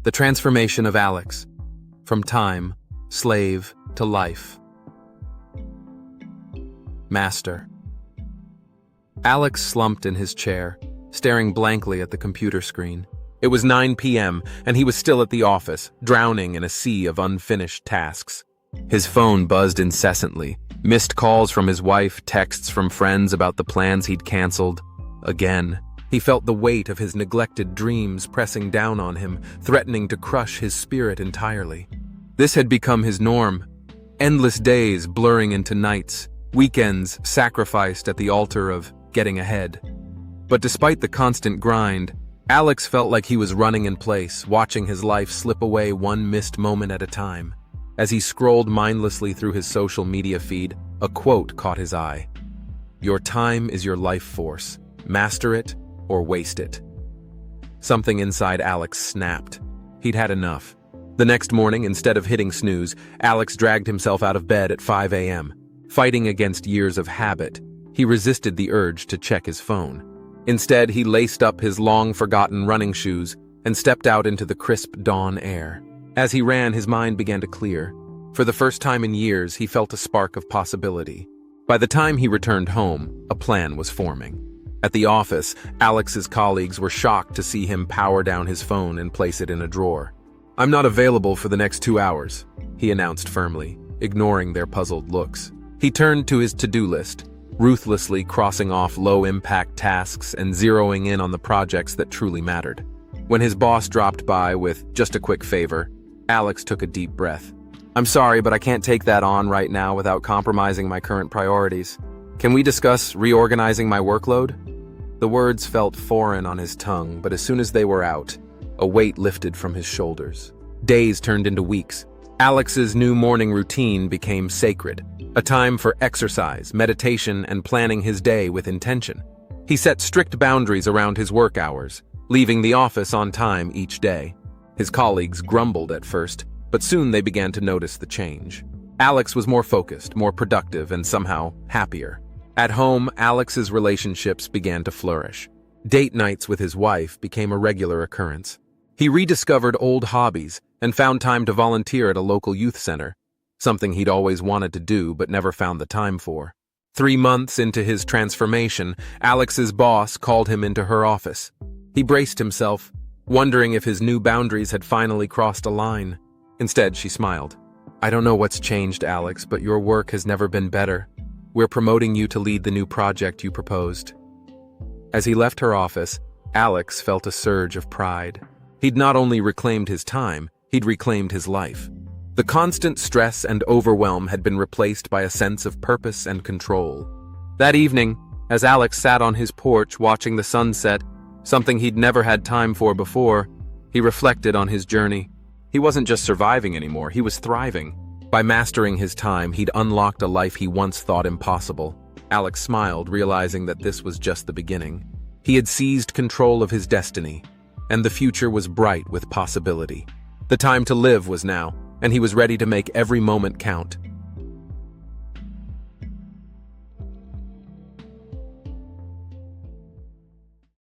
The transformation of Alex, from time, slave, to life. Master. Alex slumped in his chair, staring blankly at the computer screen. It was 9 p.m., and he was still at the office, drowning in a sea of unfinished tasks. His phone buzzed incessantly, missed calls from his wife, texts from friends about the plans he'd canceled. Again, he felt the weight of his neglected dreams pressing down on him, threatening to crush his spirit entirely. This had become his norm. Endless days blurring into nights, weekends sacrificed at the altar of getting ahead. But despite the constant grind, Alex felt like he was running in place, watching his life slip away one missed moment at a time. As he scrolled mindlessly through his social media feed, a quote caught his eye. "Your time is your life force. Master it or waste it." Something inside Alex snapped. He'd had enough. The next morning, instead of hitting snooze, Alex dragged himself out of bed at 5 a.m. Fighting against years of habit, he resisted the urge to check his phone. Instead, he laced up his long-forgotten running shoes and stepped out into the crisp dawn air. As he ran, his mind began to clear. For the first time in years, he felt a spark of possibility. By the time he returned home, a plan was forming. At the office, Alex's colleagues were shocked to see him power down his phone and place it in a drawer. "I'm not available for the next 2 hours," he announced firmly, ignoring their puzzled looks. He turned to his to-do list, ruthlessly crossing off low-impact tasks and zeroing in on the projects that truly mattered. When his boss dropped by with just a quick favor, Alex took a deep breath. "I'm sorry, but I can't take that on right now without compromising my current priorities. Can we discuss reorganizing my workload?" The words felt foreign on his tongue, but as soon as they were out, a weight lifted from his shoulders. Days turned into weeks. Alex's new morning routine became sacred, a time for exercise, meditation, and planning his day with intention. He set strict boundaries around his work hours, leaving the office on time each day. His colleagues grumbled at first, but soon they began to notice the change. Alex was more focused, more productive, and somehow happier. At home, Alex's relationships began to flourish. Date nights with his wife became a regular occurrence. He rediscovered old hobbies and found time to volunteer at a local youth center, something he'd always wanted to do but never found the time for. 3 months into his transformation, Alex's boss called him into her office. He braced himself, wondering if his new boundaries had finally crossed a line. Instead, she smiled. "I don't know what's changed, Alex, but your work has never been better. We're promoting you to lead the new project you proposed." As he left her office, Alex felt a surge of pride. He'd not only reclaimed his time, he'd reclaimed his life. The constant stress and overwhelm had been replaced by a sense of purpose and control. That evening, as Alex sat on his porch watching the sunset, something he'd never had time for before, he reflected on his journey. He wasn't just surviving anymore, he was thriving. By mastering his time, he'd unlocked a life he once thought impossible. Alex smiled, realizing that this was just the beginning. He had seized control of his destiny, and the future was bright with possibility. The time to live was now, and he was ready to make every moment count.